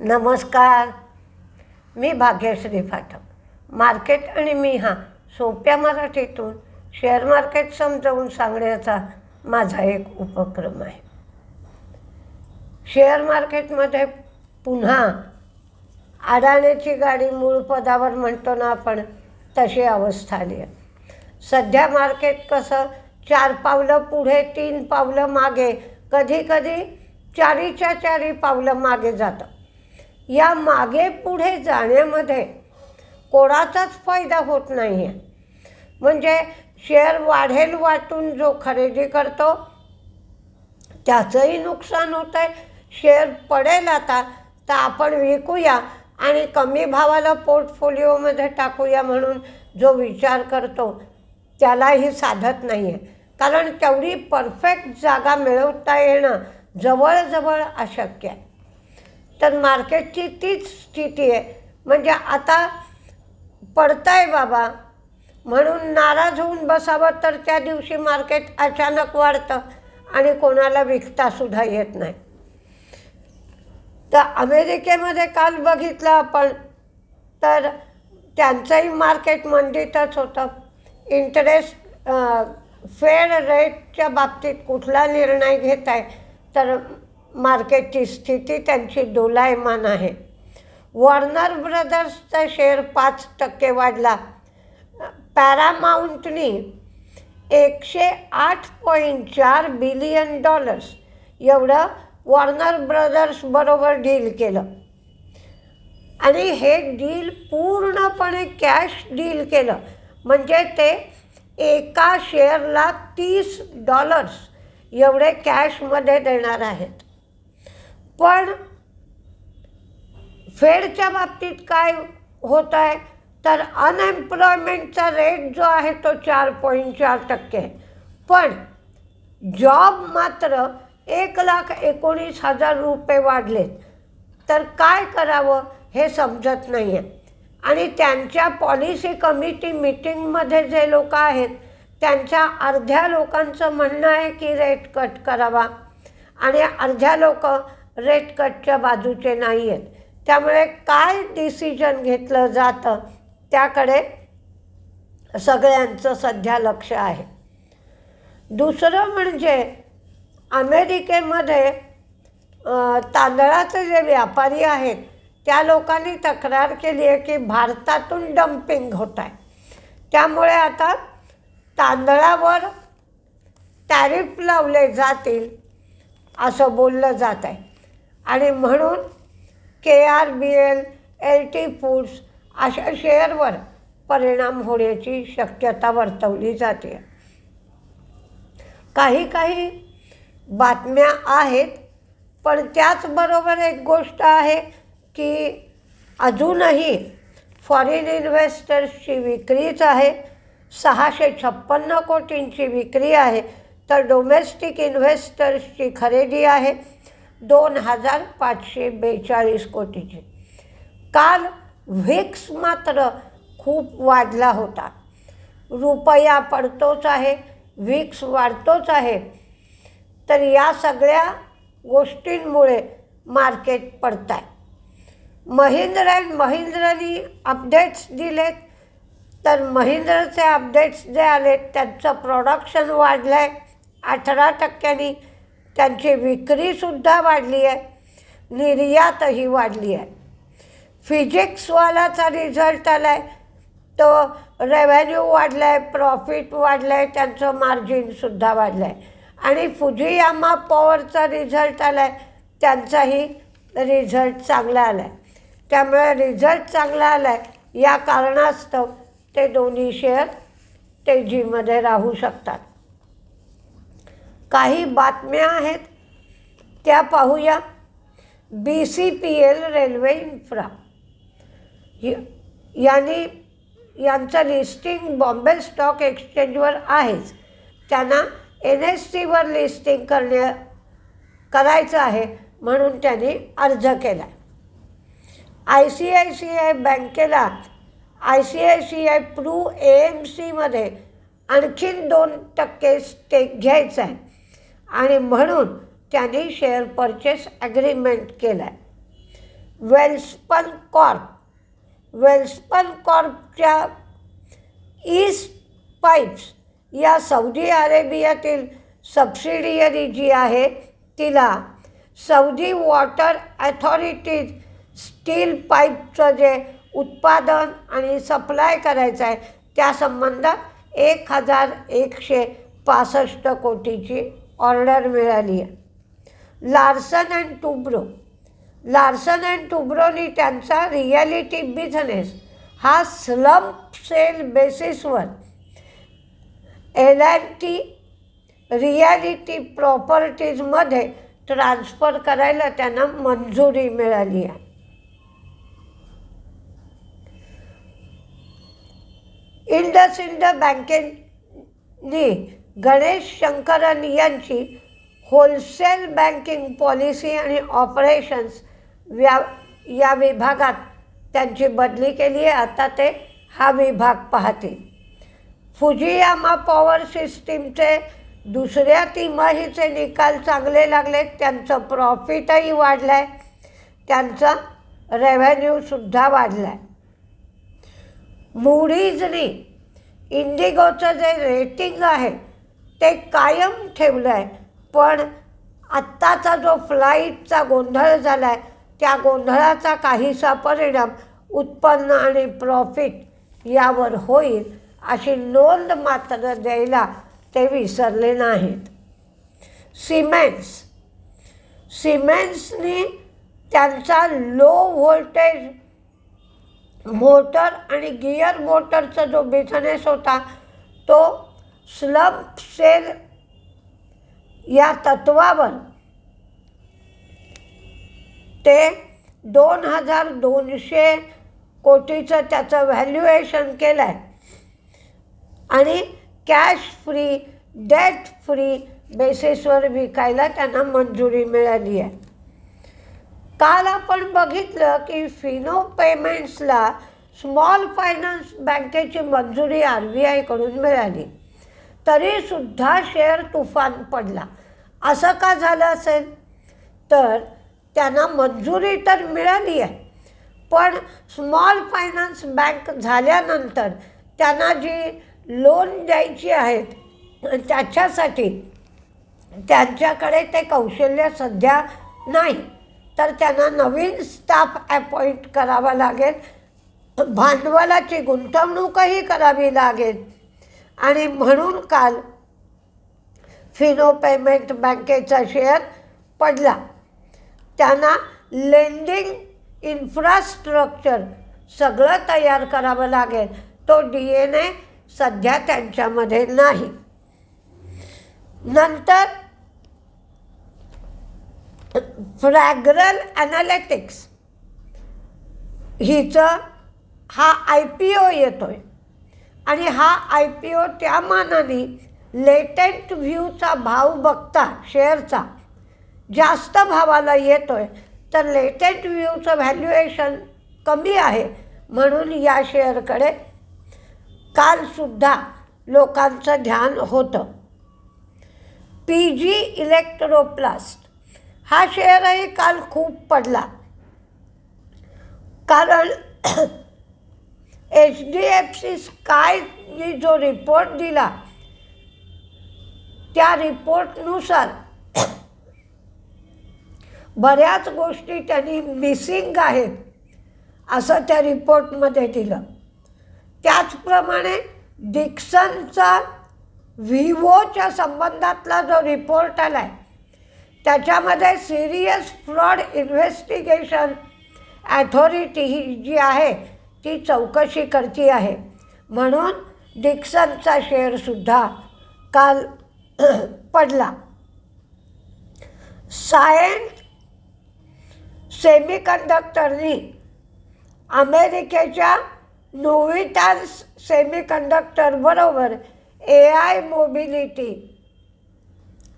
नमस्कार. मी भाग्यश्री पाठक. मार्केट आणि मी हा सोप्या मराठीतून शेअर मार्केट समजावून सांगण्याचा माझा एक उपक्रम आहे. शेअर मार्केटमध्ये पुन्हा अडाण्याची गाडी मूळ पदावर म्हणतो ना आपण, तशी अवस्था आली आहे. सध्या मार्केट कसं 4 पावलं पुढे 3 पावलं मागे, कधी कधी 4च्या 4 पावलं मागे जातं. या मागे पुढे जाण्यामध्ये कोणाचाच फायदा होत नाही आहे. म्हणजे शेअर वाढेल वाटून जो खरेदी करतो त्याचंही नुकसान होतं आहे. शेअर पडेल आता तर आपण विकूया आणि कमी भावाला पोर्टफोलिओमध्ये टाकूया म्हणून जो विचार करतो त्यालाही साधत नाही आहे. कारण तेवढी परफेक्ट जागा मिळवता येणं जवळजवळ अशक्य आहे. तर मार्केटची तीच स्थिती आहे. म्हणजे आता पडतंय बाबा म्हणून नाराज होऊन बसावं तर त्या दिवशी मार्केट अचानक वाढतं आणि कोणाला विकतासुद्धा येत नाही. तर अमेरिकेमध्ये काल बघितलं आपण तर त्यांचंही मार्केट मंदीतच होतं. इंटरेस्ट फेड रेटच्या बाबतीत कुठला निर्णय घेत आहे तर मार्केटची स्थिती त्यांची डोलायमान आहे. वॉर्नर ब्रदर्सचा शेअर 5% वाढला. पॅरामाऊंटनी $108.4 बिलियन एवढं वॉर्नर ब्रदर्स बरोबर डील केलं आणि हे डील पूर्णपणे कॅश डील केलं. म्हणजे ते एका शेअरला $30 एवढे कॅशमध्ये देणार आहेत. पण फेडच्या बाबतीत काय होत आहे तर अनएम्प्लॉयमेंटचा रेट जो आहे तो 4.4% आहे. पण जॉब मात्र 1,19,000 रुपये वाढलेत. तर काय करावं हे समजत नाही आहे. आणि त्यांच्या पॉलिसी कमिटी मीटिंगमध्ये जे लोक आहेत त्यांच्या अर्ध्या लोकांचं म्हणणं आहे की रेट कट करावा आणि अर्ध्या लोक रेट कटच्या बाजूचे नाही आहेत. त्यामुळे काय डिसिजन घेतलं जातं त्याकडे सगळ्यांचं सध्या लक्ष आहे. दुसरं म्हणजे अमेरिकेमध्ये तांदळाचे जे व्यापारी आहेत त्या लोकांनी तक्रार केली आहे की भारतातून डम्पिंग होत आहे. त्यामुळे आता तांदळावर टॅरिफ लावले जातील असं बोललं जात आहे. आणि म्हणून KRBL, LT फूड्स अशा शेअरवर परिणाम होण्याची शक्यता वर्तवली जाते. काही बातम्या आहेत. पण त्याचबरोबर एक गोष्ट आहे की अजूनही फॉरेन इन्व्हेस्टर्सची विक्रीच आहे. 656 कोटींची विक्री आहे. तर डोमेस्टिक इन्व्हेस्टर्सची खरेदी आहे 2,542 कोटीची. काल व्हिक्स मात्र खूप वाढला होता. रुपया पडतोच आहे, व्हिक्स वाढतोच आहे. तर या सगळ्या गोष्टींमुळे मार्केट पडत आहे. महिंद्रानी अपडेट्स दिलेत. तर महिंद्राचे अपडेट्स जे आलेत त्यांचं प्रोडक्शन वाढलं आहे 18%. त्यांची विक्रीसुद्धा वाढली आहे, निर्यातही वाढली आहे. फिजिक्सवालाचा रिझल्ट आला आहे तो रेव्हेन्यू वाढला आहे, प्रॉफिट वाढलं आहे, त्यांचं मार्जिनसुद्धा वाढलं आहे. आणि फुजियामा पॉवरचा रिझल्ट आला आहे, त्यांचाही रिझल्ट चांगला आला आहे. त्यामुळे रिझल्ट चांगला आला आहे या कारणास्तव ते दोन्ही शेअर तेजीमध्ये राहू शकतात. काही बातम्या आहेत त्या पाहूया. BCPL रेल्वे इन्फ्रा यांचं लिस्टिंग बॉम्बे स्टॉक एक्सचेंजवर आहेच. त्यांना NSEवर लिस्टिंग करायचं आहे म्हणून त्यांनी अर्ज केला. ICICI बँकेला ICICI प्रू AMCमध्ये आणखीन 2% स्टेक घ्यायचा आहे आणि म्हणून त्यांनी शेअर परचेस ॲग्रीमेंट केला आहे. वेल्स्पन कॉर्पच्या ईस्ट पाईप्स या सौदी अरेबियातील सबसिडियरी जी आहे तिला सौदी वॉटर अथॉरिटीज स्टील पाईपचं जे उत्पादन आणि सप्लाय करायचं आहे त्या संबंधात 1,165 कोटीची ऑर्डर मिळाली आहे. लार्सन अँड टुब्रोनी त्यांचा रिॲलिटी बिझनेस हा स्लम्प सेल बेसिसवर L&T रिॲलिटी प्रॉपर्टीजमध्ये ट्रान्स्फर करायला त्यांना मंजुरी मिळाली आहे. इंडसइंड बँकेने गणेश शंकरन यांची होलसेल बँकिंग पॉलिसी आणि ऑपरेशन्स या विभागात त्यांची बदली केली आहे. आता ते हा विभाग पाहतील. फुजियामा पॉवर सिस्टीमचे दुसऱ्या तिमाहीचे निकाल चांगले लागले. त्यांचं प्रॉफिटही वाढलं आहे, त्यांचा रेव्हेन्यूसुद्धा वाढला आहे. मूडीजनी इंडिगोचं जे रेटिंग आहे ते कायम ठेवलं आहे, पण आत्ताचा जो फ्लाईटचा गोंधळ झाला आहे त्या गोंधळाचा काहीसा परिणाम उत्पन्न आणि प्रॉफिट यावर होईल अशी नोंद मात्र द्यायला ते विसरले नाहीत. सिमेन्सनी त्यांचा लो व्होल्टेज मोटर आणि गिअर मोटरचा जो बिझनेस होता तो स्लम्प सेल या तत्वावर ते 2,200 कोटीचं त्याचं व्हॅल्युएशन केलं आहे आणि कॅश फ्री डेट फ्री बेसिसवर विकायला त्यांना मंजुरी मिळाली आहे. काल आपण बघितलं की फिनो पेमेंट्सला स्मॉल फायनान्स बँकेची मंजुरी RBIकडून मिळाली, तरीसुद्धा शेअर तुफान पडला. असं का झालं असेल तर त्यांना मंजुरी तर मिळाली आहे, पण स्मॉल फायनान्स बँक झाल्यानंतर त्यांना जी लोन द्यायची आहेत त्याच्यासाठी त्यांच्याकडे ते कौशल्य सध्या नाही, तर त्यांना नवीन स्टाफ अपॉइंट करावा लागेल, भांडवलाची गुंतवणूकही करावी लागेल आणि म्हणून काल फिनो पेमेंट बँकेचा शेअर पडला. त्यांना लेंडिंग इन्फ्रास्ट्रक्चर सगळं तयार करावं लागेल, तो DNA सध्या त्यांच्यामध्ये नाही. नंतर फ्रॅग्रल ॲनालिटिक्स हिचं हा IPO येतोय आणि हा IPO त्या मानाने लेटेंट व्ह्यूचा भाव बघता शेअरचा जास्त भावाला येतोय, तर लेटेंट व्ह्यूचं व्हॅल्युएशन कमी आहे, म्हणून या शेअरकडे कालसुद्धा लोकांचं ध्यान होतं. PG इलेक्ट्रोप्लास्ट हा शेअरही काल खूप पडला, कारण HDFC स्कायनी जो रिपोर्ट दिला त्या रिपोर्टनुसार बऱ्याच गोष्टी त्यांनी मिसिंग आहेत असं त्या रिपोर्टमध्ये दिलं. त्याचप्रमाणे डिक्सनचा विवोच्या संबंधातला जो रिपोर्ट आला आहे त्याच्यामध्ये सिरियस फ्रॉड इन्व्हेस्टिगेशन अथॉरिटी ही जी आहे ती चौकशी करती आहे, म्हणून डिक्सनचा शेअरसुद्धा काल पडला. सायंट सेमीकंडक्टरनी अमेरिकेच्या नोव्हिटास सेमीकंडक्टरबरोबर AI मोबिलिटी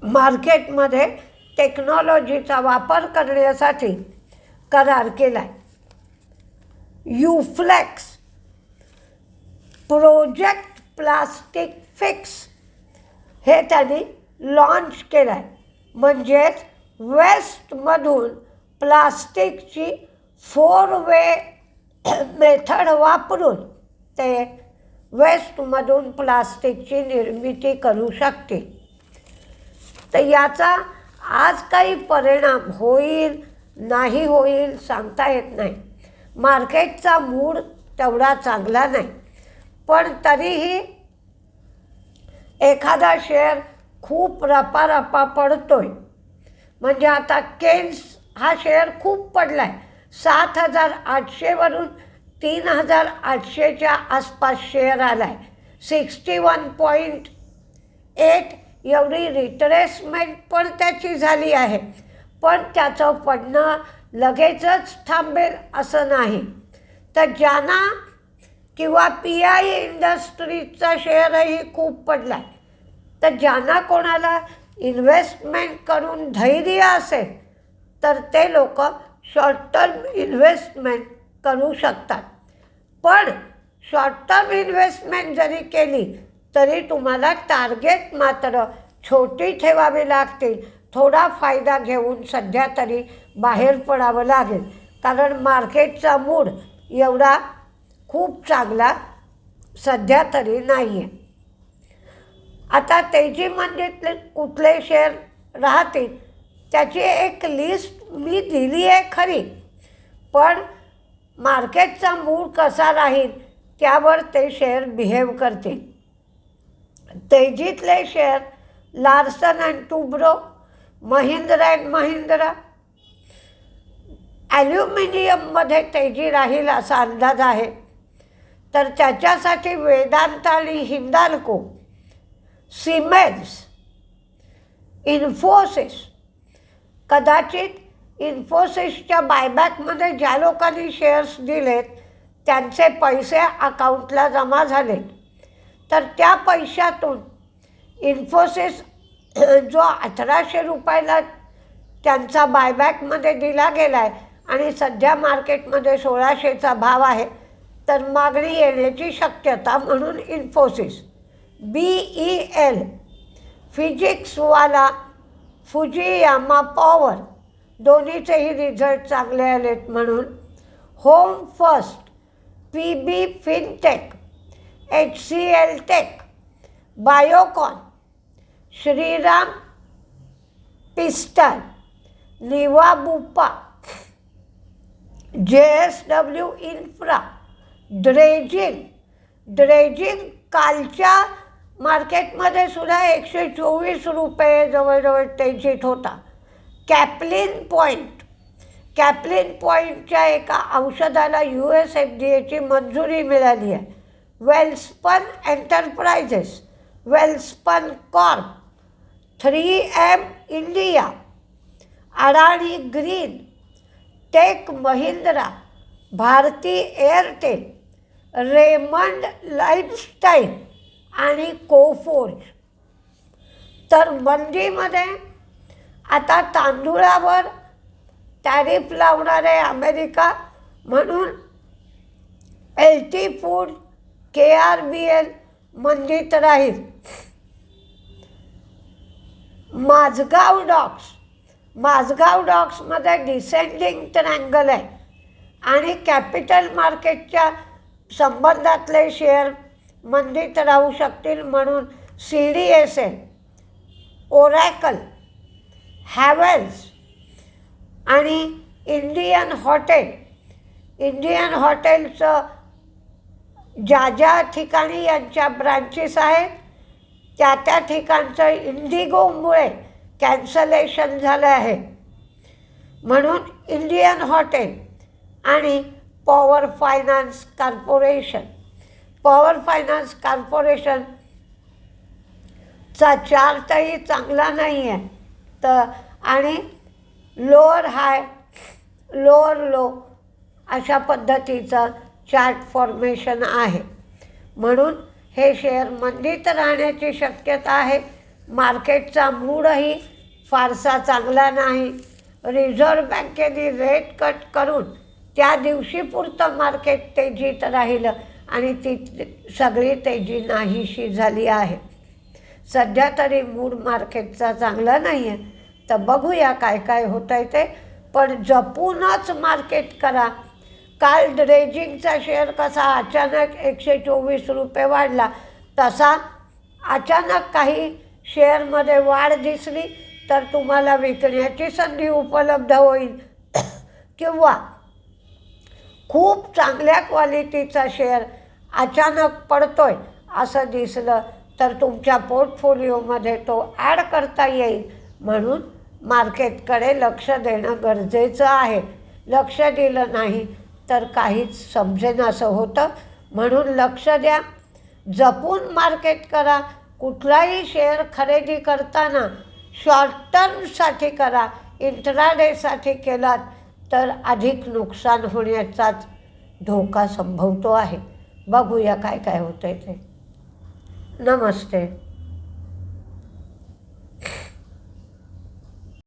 मार्केटमध्ये टेक्नॉलॉजीचा वापर करण्यासाठी करार केला आहे. युफ्लेक्स प्रोजेक्ट प्लास्टिक फिक्स हे त्यांनी लॉन्च केलं आहे, म्हणजेच वेस्टमधून प्लास्टिकची 4 वे मेथड वापरून ते वेस्टमधून प्लास्टिकची निर्मिती करू शकते. तर याचा आज काही परिणाम होईल नाही होईल सांगता येत नाही. मार्केटचा मूड तेवढा चांगला नाही, पण तरीही एखादा शेअर खूप रपारपा पडतोय. म्हणजे आता केन्स हा शेअर खूप पडला आहे. 7,800वरून 3,800च्या आसपास शेअर आला आहे. 61.8 एवढी रिट्रेसमेंट पण त्याची झाली आहे. पण त्याचं पडणं लगेचच थांबेल असं नाही. तर ज्यांना किंवा PI इंडस्ट्रीजचा शेअरही खूप पडला आहे, तर ज्यांना कोणाला इन्व्हेस्टमेंट करून धैर्य असेल तर ते लोक शॉर्ट टर्म इन्व्हेस्टमेंट करू शकतात. पण शॉर्ट टर्म इन्व्हेस्टमेंट जरी केली तरी तुम्हाला टार्गेट मात्र छोटी ठेवावी लागतील. थोडा फायदा घेऊन सध्या तरी बाहेर पडावं लागेल, कारण मार्केटचा मूड एवढा खूप चांगला सध्या तरी नाही आहे. आता तेजीमंदीतले कुठले शेअर राहतील त्याची एक लिस्ट मी दिली आहे खरी, पण मार्केटचा मूड कसा राहील त्यावर ते शेअर बिहेव करतील. तेजीतले share Larsen and Toubro, Mahindra and Mahindra. ॲल्युमिनियममध्ये तेजी राहील असा अंदाज आहे, तर त्याच्यासाठी वेदांत आणि हिंदाल्को, सिमेन्स, इन्फोसिस. कदाचित इन्फोसिसच्या बायबॅकमध्ये ज्या लोकांनी शेअर्स दिलेत त्यांचे पैसे अकाउंटला जमा झालेत, तर त्या पैशातून इन्फोसिस जो 1,800 रुपयाला त्यांचा बायबॅकमध्ये दिला गेला आहे आणि सध्या मार्केटमध्ये 1,600चा भाव आहे, तर मागणी येण्याची शक्यता म्हणून इन्फोसिस. BEL, फिजिक्सवाला, फुजियामा पॉवर, दोन्हीचेही रिझल्ट चांगले आलेत म्हणून. Home first, PB fintech, HCL tech, Biocon, Shriram piston, Niva Bupa, JSW infra, dredging कालच्या मार्केटमध्ये सुद्धा 124 रुपये जवळजवळ तेजीत होता. कॅप्लिन पॉईंटच्या एका औषधाला USFDAची मंजुरी मिळाली आहे. Welspun enterprises, Welspun corp, 3M India, Adani green, tech Mahindra, Bharti Airtel, Raymond lifestyle आणि कोफोर्ज. तर मंदीमध्ये आता तांदूळावर टॅरिफ लावणारे अमेरिका म्हणून LT फूड, KRBL मंदीत राहील. माझगाव डॉक्समध्ये डिसेंडिंग ट्रँगल आहे आणि कॅपिटल मार्केटच्या संबंधातले शेअर मंदीत राहू शकतील म्हणून CDSL, ओरॅकल, हॅवेल्स आणि इंडियन हॉटेलचं ज्या ठिकाणी यांच्या ब्रांचेस आहेत त्या ठिकाणचं इंडिगोमुळे कॅन्सलेशन झालं आहे म्हणून इंडियन हॉटेल आणि पॉवर फायनान्स कॉर्पोरेशनचा चार्टही चांगला नाही आहे. तर आणि लोअर हाय लोअर लो अशा पद्धतीचं चार्ट फॉर्मेशन आहे, म्हणून हे शेअर मंदीत राहण्याची शक्यता आहे. मार्केटचा मूडही फारसा चांगला नाही. रिझर्व्ह बँकेने रेट कट करून त्या दिवशीपुरतं मार्केट तेजीत राहिलं आणि ती सगळी तेजी नाहीशी झाली आहे. सध्या तरी मूड मार्केटचा चांगला नाही आहे. तर बघूया काय काय होतं आहे ते. पण जपूनच मार्केट करा. काल ड्रेजिंगचा शेअर कसा अचानक 124 रुपये वाढला, तसा अचानक काही शेअरमध्ये वाढ दिसली तर तुम्हाला विकण्याची संधी उपलब्ध होईल. किंवा खूप चांगल्या क्वालिटीचा शेअर अचानक पडतोय असं दिसलं तर तुमच्या पोर्टफोलिओमध्ये तो ॲड करता येईल. म्हणून मार्केटकडे लक्ष देणं गरजेचं आहे. लक्ष दिलं नाही तर काहीच समजेनासं होतं. म्हणून लक्ष द्या, जपून मार्केट करा. कुठलाही शेअर खरेदी करताना शॉर्ट टर्मसाठी करा. इंट्राडेसाठी केलात तर अधिक नुकसान होण्याचाच धोका संभवतो आहे. बघूया काय काय होतं आहे ते. नमस्ते.